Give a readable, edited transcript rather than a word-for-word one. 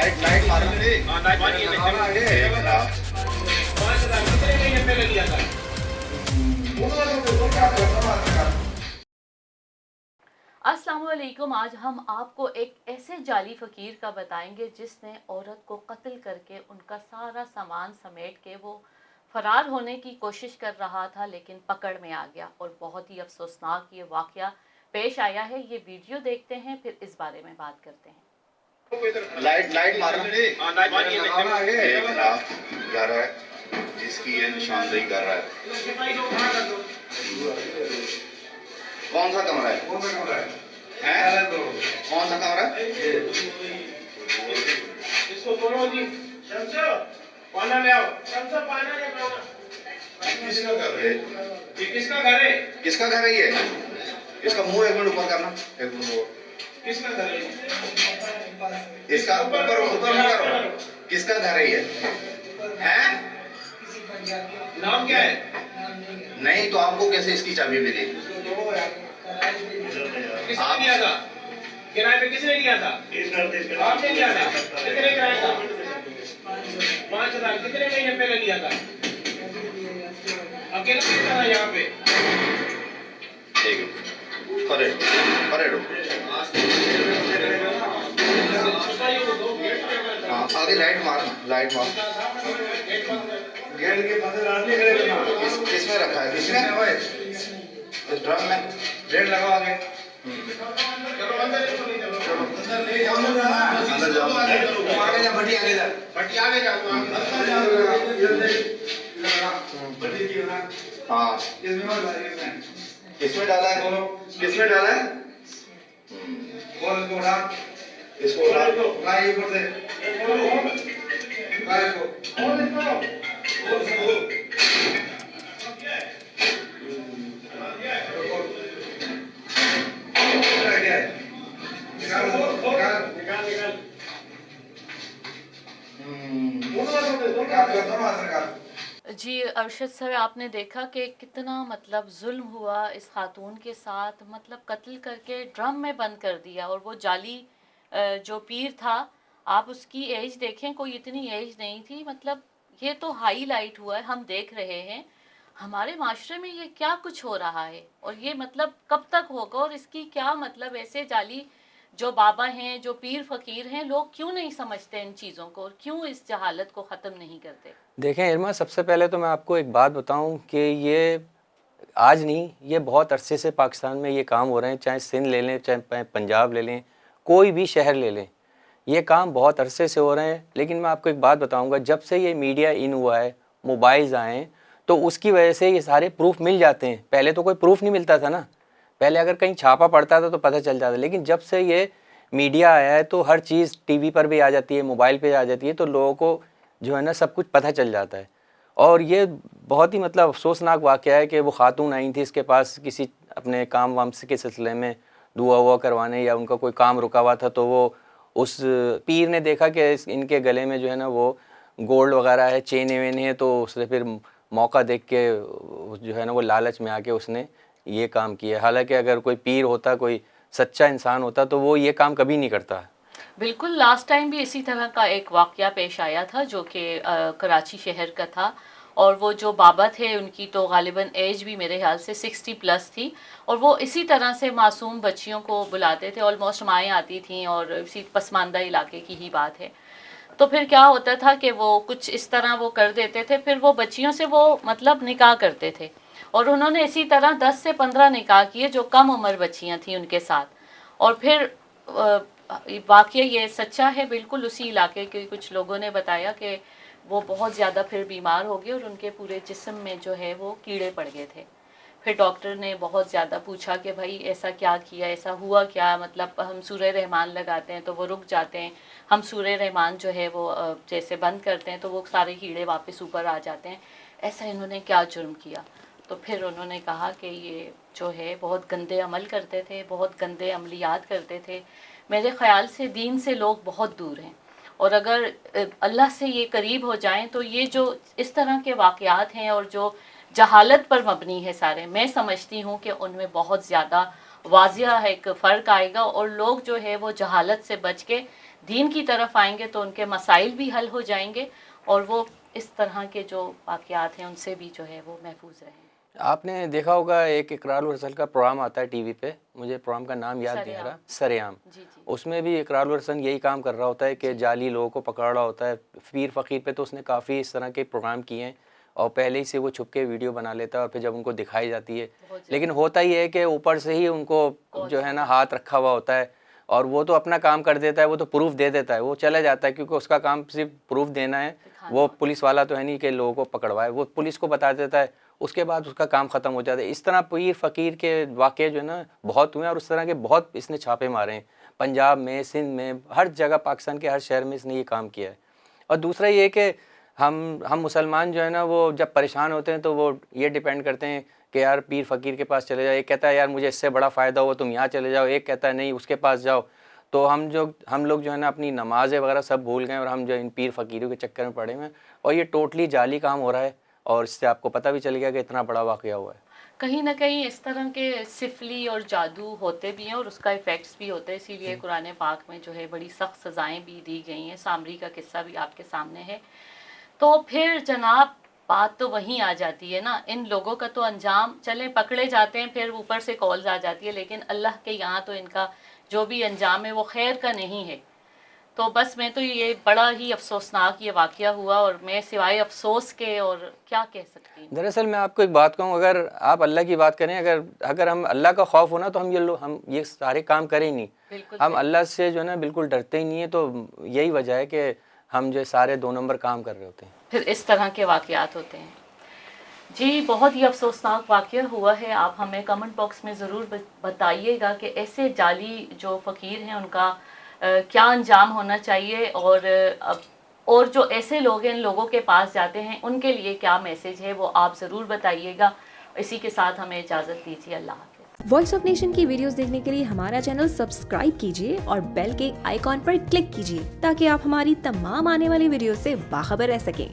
Light light मारो अस्सलाम वालेकुम। आज हम आपको एक ऐसे जाली फ़कीर का बताएंगे जिसने औरत को कत्ल करके उनका सारा सामान समेट के वो फ़रार होने की कोशिश कर रहा था, लेकिन पकड़ में आ गया और बहुत ही अफसोसनाक ये वाक़या पेश आया है। ये वीडियो देखते हैं, फिर इस बारे में बात करते हैं। लाइट लाइट मारो जा रहा है जिसकी ये निशानदेही कर रहा है। कौन सा कमरा है? कौन सा कमरा है? कौन सा कमरा है? इसको बोलो जी, शमशो पाना ले आओ। शमशो पाना ले आओ। किसका घर है? ये किसका घर है? किसका घर है ये? इसका मुंह एक मिनट ऊपर करना, एक मिनट। किसका घर है? इसका ऊपर ऊपर ना करो। किसका घर है ये? हैं? नाम क्या है? नहीं तो आपको कैसे इसकी चाबी मिली? किसने दिया था? किराए पे किसने दिया था? आपने दिया था? कितने किराए का? 5,000। कितने महीने पहले दिया था? अकेला रहता था यहाँ पे? ठीक है, परेड परेड हाँ, आगे लाइट मार, लाइट मार। गेट के किसमें रखा है? किसमें? इस ड्रम में रेड लगाओ आगे। अंदर जाओ, आगे जा, भट्टी आगे जा, भट्टी आगे जा। हाँ, किसमें डाला है? किसमें डाला है? इसको उठा, इसको उठा, ये ऊपर से, जी अरशद सर, आपने देखा कि कितना मतलब जुल्म हुआ इस खातून के साथ, मतलब कत्ल करके ड्रम में बंद कर दिया। और वो जाली जो पीर था, आप उसकी एज देखें, कोई इतनी एज नहीं थी। मतलब ये तो हाईलाइट हुआ है, हम देख रहे हैं हमारे माशरे में ये क्या कुछ हो रहा है और ये मतलब कब तक होगा। और इसकी क्या मतलब ऐसे जाली जो बाबा हैं, जो पीर फ़कीर हैं, लोग क्यों नहीं समझते इन चीज़ों को और क्यों इस जहालत को ख़त्म नहीं करते? देखें इरमा, सबसे पहले तो मैं आपको एक बात बताऊं कि ये आज नहीं, ये बहुत अरसे से पाकिस्तान में ये काम हो रहे हैं। चाहे सिंध ले लें, चाहे पंजाब ले लें, कोई भी शहर ले लें, ये काम बहुत अरसे से हो रहे हैं। लेकिन मैं आपको एक बात बताऊंगा, जब से ये मीडिया इन हुआ है, मोबाइल्स आए हैं, तो उसकी वजह से ये सारे प्रूफ मिल जाते हैं। पहले तो कोई प्रूफ नहीं मिलता था ना, पहले अगर कहीं छापा पड़ता था तो पता चल जाता। लेकिन जब से ये मीडिया आया है तो हर चीज़ टीवी पर भी आ जाती है, मोबाइल पे आ जाती है, तो लोगों को जो है ना सब कुछ पता चल जाता है। और ये बहुत ही मतलब अफसोसनाक वाक़या है कि वो खातून आई थी इसके पास किसी अपने काम वाम के सिलसिले में, दुआ हुआ करवाने, या उनका कोई काम रुका हुआ था, तो वो उस पीर ने देखा कि इनके गले में जो है ना वो गोल्ड वगैरह है, चेन वेन है, तो उसने फिर मौका देख के जो है ना वो लालच में आके उसने ये काम किया। हालांकि अगर कोई पीर होता, कोई सच्चा इंसान होता, तो वो ये काम कभी नहीं करता। बिल्कुल, लास्ट टाइम भी इसी तरह का एक वाक़या पेश आया था जो कि कराची शहर का था। और वो जो बाबा थे उनकी तो गालिबन एज भी मेरे ख्याल से 60 प्लस थी। और वो इसी तरह से मासूम बच्चियों को बुलाते थे, ऑलमोस्ट माएँ आती थीं, और इसी पसमानदा इलाके की ही बात है। तो फिर क्या होता था कि वो कुछ इस तरह वो कर देते थे, फिर वो बच्चियों से वो मतलब निकाह करते थे। और उन्होंने इसी तरह 10 से 15 निकाह किए जो कम उम्र बच्चियां थीं उनके साथ। और फिर वाक़या ये सच्चा है, बिल्कुल उसी इलाके के कुछ लोगों ने बताया कि वो बहुत ज़्यादा फिर बीमार हो गए और उनके पूरे जिस्म में जो है वो कीड़े पड़ गए थे। फिर डॉक्टर ने बहुत ज़्यादा पूछा कि भाई ऐसा क्या किया, ऐसा हुआ क्या, मतलब हम सूरह रहमान लगाते हैं तो वो रुक जाते हैं, हम सूरह रहमान जो है वो जैसे बंद करते हैं तो वो सारे कीड़े वापस ऊपर आ जाते हैं, ऐसा इन्होंने क्या जुर्म किया। तो फिर उन्होंने कहा कि ये जो है बहुत गंदे अमल करते थे, बहुत गंदे अमलियात करते थे। मेरे ख़्याल से दीन से लोग बहुत दूर हैं, और अगर अल्लाह से ये करीब हो जाएं तो ये जो इस तरह के वाक़यात हैं और जो जहालत पर मबनी है सारे, मैं समझती हूँ कि उनमें बहुत ज़्यादा वाज़िया है एक फ़र्क आएगा और लोग जो है वो जहालत से बच के دین کی طرف آئیں گے تو ان کے مسائل بھی حل ہو جائیں گے اور وہ اس طرح کے جو واقعات ہیں ان سے بھی جو ہے وہ محفوظ رہیں گے۔ آپ نے دیکھا ہوگا ایک اقرار الحسن کا پروگرام آتا ہے ٹی وی پہ، مجھے پروگرام کا نام یاد نہیں آ رہا، سرعام۔ جی جی اس میں بھی اقرار الحسن یہی کام کر رہا ہوتا ہے کہ جعلی لوگوں کو پکڑ رہا ہوتا ہے۔ پیر فقیر پہ تو اس نے کافی اس طرح کے پروگرام کیے ہیں اور پہلے ہی سے وہ چھپ کے ویڈیو بنا لیتا ہے اور پھر جب ان کو دکھائی جاتی ہے، لیکن ہوتا یہ ہے کہ اوپر سے ہی ان کو جو ہے نا ہاتھ رکھا ہوا ہوتا ہے اور وہ تو اپنا کام کر دیتا ہے، وہ تو پروف دے دیتا ہے، وہ چلا جاتا ہے کیونکہ اس کا کام صرف پروف دینا ہے۔ وہ پولیس والا تو ہے نہیں کہ لوگوں کو پکڑوائے، وہ پولیس کو بتا دیتا ہے، اس کے بعد اس کا کام ختم ہو جاتا ہے۔ اس طرح پیر فقیر کے واقعے جو ہے نا بہت ہوئے ہیں اور اس طرح کے بہت اس نے چھاپے مارے ہیں، پنجاب میں، سندھ میں، ہر جگہ، پاکستان کے ہر شہر میں اس نے یہ کام کیا ہے۔ اور دوسرا یہ کہ ہم مسلمان جو ہے نا وہ جب پریشان ہوتے ہیں تو وہ یہ ڈیپینڈ کرتے ہیں کہ یار پیر فقیر کے پاس چلے جاؤ، ایک کہتا ہے یار مجھے اس سے بڑا فائدہ ہوا تم یہاں چلے جاؤ، ایک کہتا ہے نہیں اس کے پاس جاؤ۔ تو ہم لوگ جو ہے نا اپنی نمازیں وغیرہ سب بھول گئے اور ہم جو ان پیر فقیروں کے چکر میں پڑے ہوئے ہیں اور یہ ٹوٹلی جعلی کام ہو رہا ہے اور اس سے آپ کو پتہ بھی چل گیا کہ اتنا بڑا واقعہ ہوا ہے۔ کہیں نہ کہیں اس طرح کے سفلی اور جادو ہوتے بھی ہیں اور اس کا ایفیکٹس بھی ہوتے ہیں، اسی لیے قرآن پاک میں جو ہے بڑی سخت سزائیں بھی دی گئی ہیں۔ سامری کا قصہ بھی آپ کے سامنے ہے۔ تو پھر جناب بات تو وہیں آ جاتی ہے نا، ان لوگوں کا تو انجام چلیں پکڑے جاتے ہیں، پھر اوپر سے کالز آ جاتی ہے، لیکن اللہ کے یہاں تو ان کا جو بھی انجام ہے وہ خیر کا نہیں ہے۔ تو بس میں تو یہ بڑا ہی افسوسناک یہ واقعہ ہوا اور میں سوائے افسوس کے اور کیا کہہ سکتی ہوں۔ دراصل میں آپ کو ایک بات کہوں، اگر آپ اللہ کی بات کریں، اگر ہم اللہ کا خوف ہونا تو ہم یہ سارے کام کریں ہی نہیں۔ بالکل ہم اللہ سے جو ہے نا بالکل ڈرتے ہی نہیں ہیں، تو یہی وجہ ہے کہ ہم جو سارے 2 نمبر کام کر رہے ہوتے ہیں۔ پھر اس طرح کے واقعات ہوتے ہیں۔ جی بہت ہی افسوسناک واقعہ ہوا ہے، آپ ہمیں کمنٹ باکس میں ضرور بتائیے گا کہ ایسے جعلی جو فقیر ہیں ان کا کیا انجام ہونا چاہیے اور جو ایسے لوگ ہیں ان لوگوں کے پاس جاتے ہیں ان کے لیے کیا میسیج ہے وہ آپ ضرور بتائیے گا۔ اسی کے ساتھ ہمیں اجازت دیجیے، اللہ حافظ۔ وائس آف نیشن کی ویڈیوز دیکھنے کے لیے ہمارا چینل سبسکرائب کیجیے اور بیل کے آئیکن پر کلک کیجیے تاکہ آپ ہماری تمام آنے والی ویڈیوز سے باخبر رہ سکیں۔